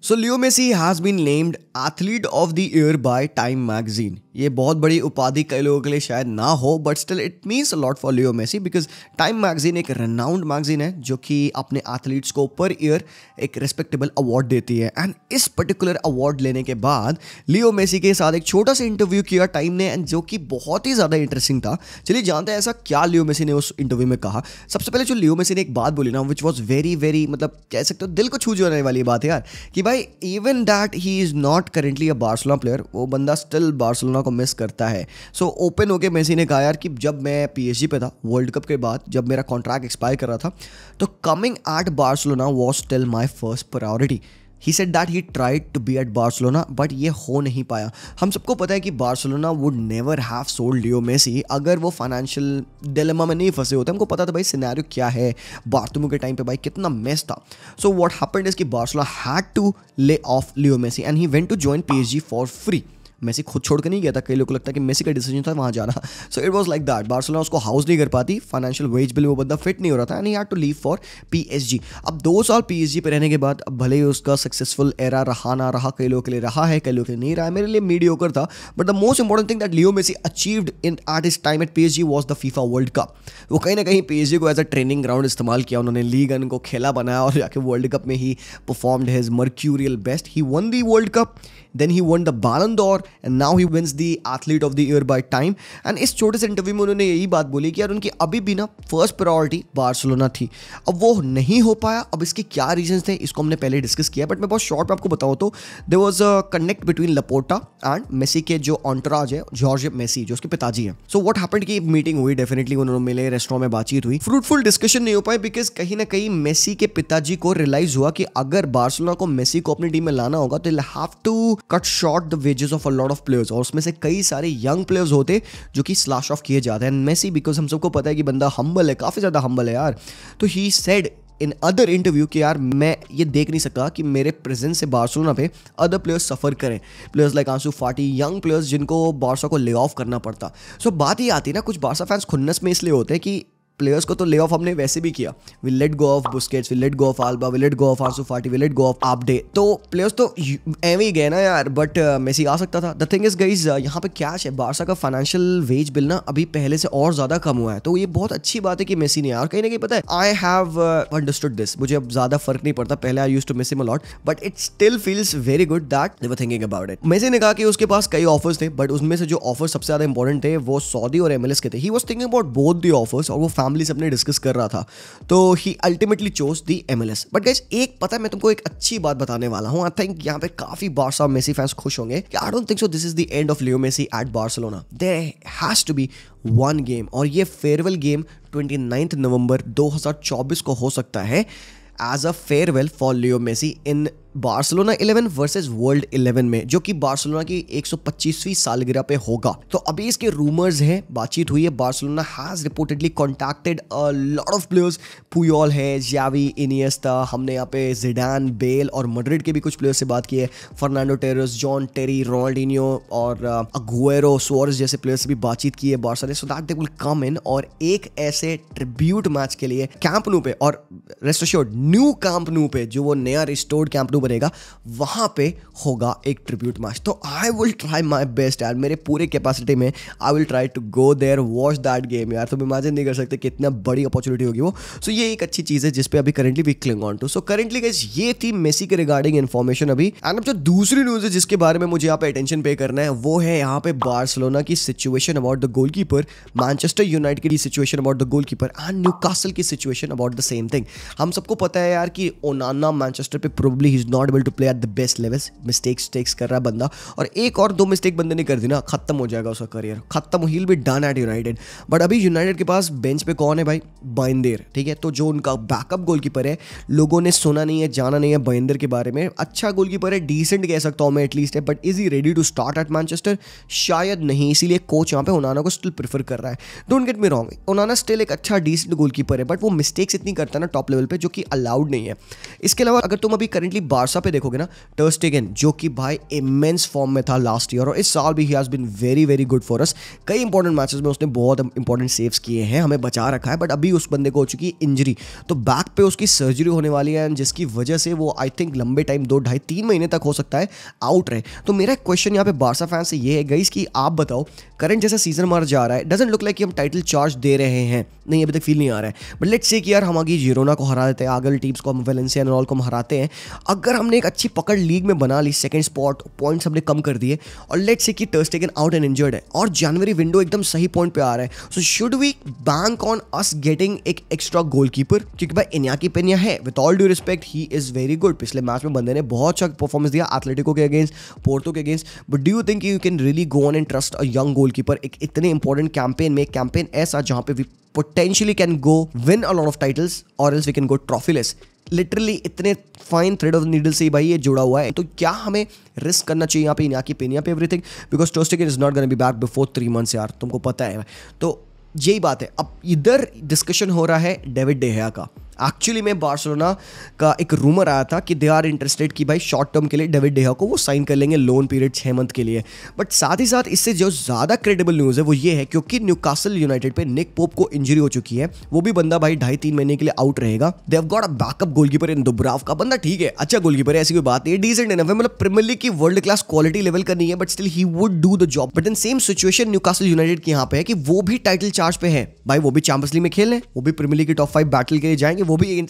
So Leo Messi has been named athlete of the year by Time magazine. ये बहुत बड़ी उपाधि कई लोगों के लिए शायद ना हो, but still it means a lot for Leo Messi because Time magazine एक रेनाउंड मैगजीन है जो कि अपने एथलीट्स को पर ईयर एक रिस्पेक्टेबल अवार्ड देती है। एंड इस पर्टिकुलर अवार्ड लेने के बाद लियो मेसी के साथ एक छोटा सा इंटरव्यू किया टाइम ने, एंड जो कि बहुत ही ज़्यादा इंटरेस्टिंग था। चलिए जानते हैं ऐसा क्या लियो मेसी ने उस इंटरव्यू में कहा। सबसे पहले जो लियो मेसी ने एक बात बोली ना, विच वॉज वेरी वेरी मतलब कह सकते हो दिल को छू जाने वाली बात है यार, कि भाई even that he is not currently a Barcelona player, वो बंदा स्टिल बार्सिलोना को मिस करता है। सो ओपन होके मेसी ने कहा यार कि जब मैं पीएसजी पे था वर्ल्ड कप के बाद, जब मेरा कॉन्ट्रैक्ट एक्सपायर कर रहा था, तो coming at Barcelona was still my first priority. He said that he tried to be at Barcelona, but ये हो नहीं पाया। हम सबको पता है कि Barcelona would never have sold Leo Messi अगर वो फाइनेंशियल डिलेमा में नहीं फंसे होते। हमको पता था भाई सिनेरियो क्या है, बार्टोमू के टाइम पे भाई कितना मेस था। सो व्हाट हैपेंड इज कि Barcelona had to lay off Leo Messi and he went to join PSG for free. Messi खुद छोड़ के नहीं गया था, कई लोगों को लगता है कि मेसी का डिसीजन था वहाँ जाना। So it was like that, Barcelona उसको हाउस नहीं कर पाती, फाइनेंशियल वेज बिल वो बंदा फिट नहीं हो रहा था, and he had to leave for PSG. अब 2 साल पीएसजी पे रहने के बाद, अब भले ही उसका सक्सेसफुल एरा रहा ना रहा, कई लोगों के लिए रहा है, कई लोगों के लिए नहीं रहा है, मेरे लिए मीडियोकर था, but the most important thing that Leo Messi achieved in at his time at PSG was the FIFA World Cup. वो कहीं ना कहीं पीएसजी को एज अ ट्रेनिंग ग्राउंड इस्तेमाल किया उन्होंने, लीग वन को खेला बनाया और जाके वर्ल्ड कप में he performed his mercurial best. He won the World Cup, then he won the Ballon d'Or, and now he wins the athlete of the year by Time. And इस छोटे से interview में उन्होंने यही बात बोली कि यार उनकी अभी भी ना फर्स्ट प्रायोरिटी बार्सिलोना थी, अब वो नहीं हो पाया। अब इसके क्या रीजंस थे इसको हमने पहले डिस्कस किया, बट मैं बहुत शॉर्ट में आपको बताऊं तो there was a connect between Laporta and Messi के जो ऑन्टराज है, जॉर्ज मेसी जो उसके पिताजी हैं। सो व्हाट हैपेंड की मीटिंग हुई, डेफिनेटली उन्होंने मिले, रेस्टोरेंट में बातचीत हुई, फ्रूटफुल डिस्कशन नहीं हो पाई बिकॉज कहीं ना कहीं मेसी के पिताजी को रियलाइज हुआ कि अगर बार्सिलोना को मेसी को अपनी टीम में लाना होगा तो they have to cut short the wages of a lot of players, और उसमें से कई सारे यंग प्लेयर्स होते जो कि स्लैश ऑफ किए जाते हैं। मेसी बिकॉज हम सबको पता है कि बंदा हम्बल है, काफ़ी ज़्यादा हम्बल है यार, तो he said in other interview कि यार मैं ये देख नहीं सकता कि मेरे प्रेजेंस से बार्सिलोना पे अदर प्लेयर्स सफ़र करें, प्लेयर्स लाइक आंसू फाटी, यंग प्लेयर्स जिनको बार्सा को ले ऑफ करना पड़ता। सो बात ये आती है ना, कुछ बार्सा फैंस खुन्नस में इसलिए होते हैं कि प्लेयर्स को तो ले ऑफ हमने वैसे भी किया, we let go of Busquets, we let go of Alba, we let go of Ansu Fati, we let go of Abde, तो प्लेयर्स तो एवं ही गए ना यार, बट मेसी आ सकता था। द थिंग इज गाइस, यहाँ पे कैश है, बार्सा का फाइनेंशियल वेज बिल ना अभी पहले से और ज्यादा कम हुआ है, तो ये बहुत अच्छी बात है कि मेसी ने यार कहीं ना कहीं पता है, आई हैव अंडरस्टूड दिस, मुझे अब ज्यादा फर्क नहीं पड़ता, पहले I used to miss him a lot, but it still feels very good that they were thinking about it. Messi ने कहा कि उसके पास कई ऑफर्स थे, बट उसमें से जो ऑफर सबसे ज्यादा इंपॉर्टेंट थे वो सऊदी और एमएलएस के थे। He was thinking about both the offers, और वो फैमिली से अपने डिस्कस कर रहा था, तो he ultimately chose the MLS. But guys एक पता है, मैं तुमको एक अच्छी बात बताने वाला हूं, आई थिंक यहाँ पे काफी बार्सा मेसी फैंस खुश होंगे कि I don't think so this is the end of Leo Messi at Barcelona, there has to be one game, और ये फेयरवेल गेम 29 नवंबर 2024 को हो सकता है as a farewell for Leo Messi in Barcelona 11 versus world 11 में, जो कि Barcelona की 125वीं सालगिरह पे होगा। तो अभी इसके रूमर्स हैं, बातचीत हुई है, Barcelona has reportedly contacted a lot of players, Puyol है, जावी, इनिएस्टा, हमने यहाँ पे जिडान, बेल और मैड्रिड के भी कुछ प्लेयर्स से बात की है, फर्नांडो टेरेस, जॉन टेरी, रोनाल्डिन्हो और अगुएरो, सुआरेज जैसे प्लेयर्स से भी बातचीत की है बार्सा ने, so that they will come इन, और एक ऐसे ट्रिब्यूट मैच के लिए कैंप न्यू पे, और rest assured new camp new पे, जो वो नया रिस्टोर्ड कैंप न्यू बनेगा, वहां पे होगा एक ट्रिब्यूट मैच। तो I will try my best यार, मेरे पूरे कैपेसिटी में I will try to go there, watch that game यार, तुम इमेजिन नहीं कर सकते कितना बड़ी अपॉर्चुनिटी होगी वो। सो ये एक अच्छी चीज है जिस पे अभी currently we cling on to. So currently guys ये थी मेसी के रिगार्डिंग इन्फॉर्मेशन अभी। एंड अब जो दूसरी न्यूज है जिसके बारे में मुझे यहाँ पे अटेंशन पे करना है, वो है यहाँ पे बार्सिलोना की situation about the goalkeeper, Manchester United की situation about the goalkeeper, and Newcastle की situation about the same thing. हम सबको पता है यार कि ओनाना मैनचेस्टर पे probably he is not able to play at the best levels, mistakes कर रहा है बंदा, और एक और 2 मिस्टेक बंदे ने कर दी ना, खत्म हो जाएगा उसका करियर, खत्म, he will be done at United. But अभी यूनाइटेड के पास बेंच पे कौन है भाई? बाइंदर, ठीक है, तो जो उनका बैकअप गोलकीपर है, लोगों ने सुना नहीं है, जाना नहीं है बाइंदर के बारे में, अच्छा गोलकीपर है, डिसेंट कह सकता हूं मैं एटलीस्ट है, but is he ready to start at Manchester? शायद नहीं, इसीलिए कोच यहाँ पे ओनाना को स्टिल प्रेफर कर रहा है। Don't get me wrong, ओनाना still एक अच्छा डिसेंट गोलकीपर है, बट वो मिस्टेक्स इतनी करता है ना टॉप लेवल पे, जो कि अलाउड नहीं है। इसके अलावा अगर तुम अभी करंटली बारसा पे देखोगे ना, टर स्टेगन जो कि भाई इमेंस फॉर्म में था लास्ट ईयर और इस साल भी he has been very very good for us. कई इंपॉर्टेंट मैचेस में उसने बहुत इंपॉर्टेंट सेव्स किए हैं, हमें बचा रखा है। बट अभी उस बंदे को हो चुकी है इंजरी, तो बैक पे उसकी सर्जरी होने वाली है एंड जिसकी वजह से वो आई थिंक लंबे टाइम 2 ढाई 3 महीने तक हो सकता है आउट रहे। तो मेरा क्वेश्चन यहाँ पे बारसा फैन से ये है गाइस कि आप बताओ, करंट जैसा सीजन मार जा रहा है, डजंट लुक लाइक कि हम टाइटल चार्ज दे रहे हैं, नहीं अभी तक फील नहीं आ रहा है। बट लेट्स से कि यार हम आगे जिरोना को हरा देते हैं, आगे टीम्स को, हम वेलेंसिया एंड ऑल को हम हराते हैं, अगर हमने एक अच्छी पकड़ लीग में बना ली, सेकंड स्पॉट, पॉइंट्स हमने कम कर दिए और लेट्स से कि टर स्टेगन आउट एंड इंजर्ड है और जनवरी विंडो एकदम सही पॉइंट पे आ रहा है, so should we bank on us getting एक एक्स्ट्रा गोलकीपर? क्योंकि भाई इन्याकी पेन्या है, with all due respect he is very good, पिछले मैच में बंदे ने बहुत अच्छा परफॉर्मेंस दिया एथलेटिको के अगेंस्ट, पोर्टो के against, but do you think you can really go on and trust a young goalkeeper एक इतने इंपॉर्टेंट कैंपेन में, कैंपेन ऐसा जहां पे we potentially can go win a lot of titles or else we can go trophyless? Literally इतने fine thread of needle से भाई ये जुड़ा हुआ है, तो क्या हमें रिस्क करना चाहिए यहाँ पे इन्याकी पेन्या पे एवरीथिंग? बिकॉज टर स्टेगन is not gonna be back before 3 months यार, तुमको पता है। तो यही बात है, अब इधर डिस्कशन हो रहा है डेविड डे गिया का। एक्चुअली में बार्सिलोना का एक रूमर आया था कि दे आर इंटरेस्टेड कि भाई शॉर्ट टर्म के लिए डेविड डे गिया को वो साइन कर लेंगे लोन पीरियड 6 मंथ के लिए। बट साथ ही साथ इससे जो ज़्यादा क्रेडिबल न्यूज़ है वो ये है क्योंकि न्यूकासल यूनाइटेड पे निक पोप को इंजरी हो चुकी है, वो भी बंदा भाई 2.5-3 महीने के लिए आउट रहेगा। They have got a backup goalkeeper in Dubravka बंदा ठीक है, अच्छा गोलकीपर है, ऐसी कोई बात नहीं है, डीसेंट इनफ है, मतलब प्रीमियर लीग की वर्ल्ड क्लास क्वालिटी लेवल का नहीं है, but still he would do the job. But in same situation Newcastle United की यहाँ पे है कि वो भी टाइटल चार्ज पे है भाई, वो भी चैंपियंस लीग में खेल रहे हैं, वो भी प्रीमियर लीग की टॉप 5 बैटल के लिए जाएंगे, वो भी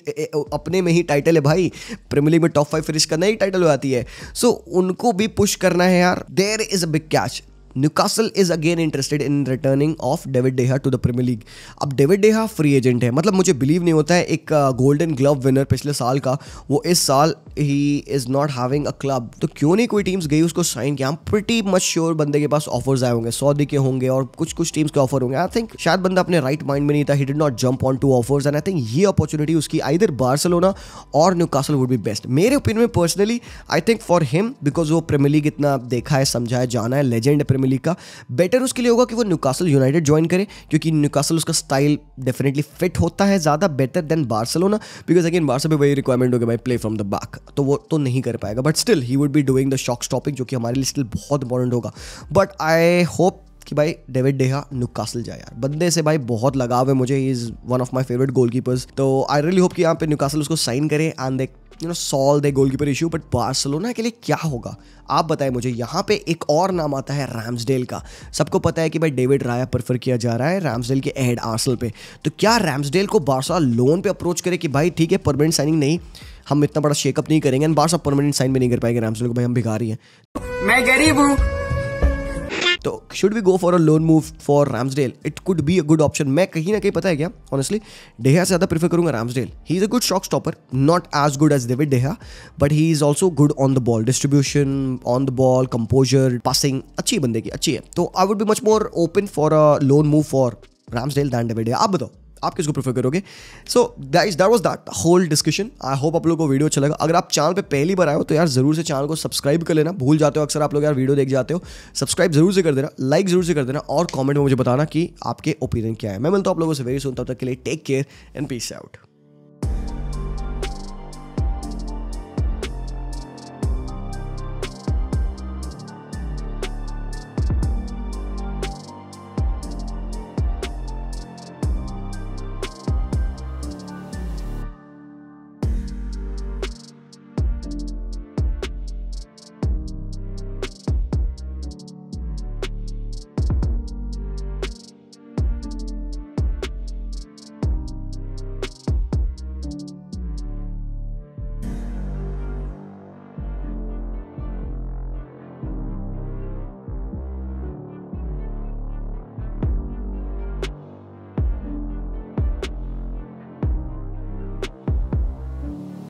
अपने में ही टाइटल है भाई, प्रीमियर लीग में टॉप 5 फिनिश करना ही टाइटल हो जाती है, सो उनको भी पुश करना है यार। There is a big catch, Newcastle is again interested in returning of David de Gea to the Premier League. अब David de Gea free agent है, मतलब मुझे बिलीव नहीं होता है एक गोल्डन ग्लव विनर पिछले साल का, वो इस साल ही is not having a club, तो क्यों नहीं कोई टीम्स गई उसको साइन किया? I am pretty much sure बंदे के पास ऑफर्स आए होंगे, सऊदी के होंगे और कुछ टीम्स के ऑफर होंगे। आई थिंक शायद बंदा अपने राइट माइंड में नहीं था, he did not jump on to offers and I think ये अपॉर्चुनिटी उसकी आइदर बार्सिलोना और न्यूकासल वुड बी बेस्ट मेरे ओपिनियन में personally. I think for him because वो प्रीमियर लीग इतना देखा है, समझा है, जाना है, लेजेंड है प्रीमियर लीग का, बेटर उसके लिए होगा कि वो न्यूकासल यूनाइटेड ज्वाइन करे, क्योंकि न्यूकासल उसका स्टाइल डेफिनेटली फिट होता है ज़्यादा better than Barcelona, because again Barca पे वही रिक्वायरमेंट होगी भाई, प्ले फ्रॉम द बैक, तो वो तो नहीं कर पाएगा, but still he would be doing the shock stopping जो कि हमारे लिए स्टिल बहुत इंपॉर्टेंट होगा। बट आई होप कि भाई डेविड डे गिया न्यूकासल जाए यार, बंदे से भाई बहुत लगाव है मुझे, he is one of my favourite goalkeepers, तो आई रियली होप कि यहाँ पे न्यूकासल उसको साइन करे and they solve the goalkeeper issue. But Barcelona के लिए क्या होगा आप बताएं मुझे। यहाँ पे एक और नाम आता है रैम्सडेल का, सबको पता है कि भाई डेविड राया प्रेफर किया जा रहा है रैम्सडेल के अहेड आर्सेनल पे, तो क्या रैम्सडेल को बार्सा लोन पे अप्रोच करे कि भाई ठीक है परमानेंट साइनिंग नहीं, हम इतना बड़ा शेकअप नहीं करेंगे, बार्सा परमानेंट साइन भी नहीं कर पाएंगे रैम्सडेल को, भाई हम भिखारी हैं, मैं गरीब हूँ, तो should we go for a loan move for Ramsdale? It could be a good option. मैं कहीं ना कहीं पता है क्या ऑनेस्टली डे गिया से ज़्यादा प्रीफर करूंगा Ramsdale. He is a good shot stopper, not as good as David de Gea, but he is also good on the ball, distribution on the ball, composure, passing अच्छी बंदे की अच्छी है, तो I would be much more open for a loan move for Ramsdale than David de Gea. आप बताओ आप किसको प्रेफर करोगे? So guys that was that whole discussion. I hope आप लोगों को वीडियो अच्छा लगा। अगर आप चैनल पे पहली बार आए हो तो यार जरूर से चैनल को सब्सक्राइब कर लेना, भूल जाते हो अक्सर आप लोग यार, वीडियो देख जाते हो, सब्सक्राइब जरूर से कर देना, लाइक जरूर से कर देना और कमेंट में मुझे बताना कि आपके ओपिनियन क्या है। मैं मिलता हूं आप लोगों से वेरी सून, तब तक के लिए take care and peace out.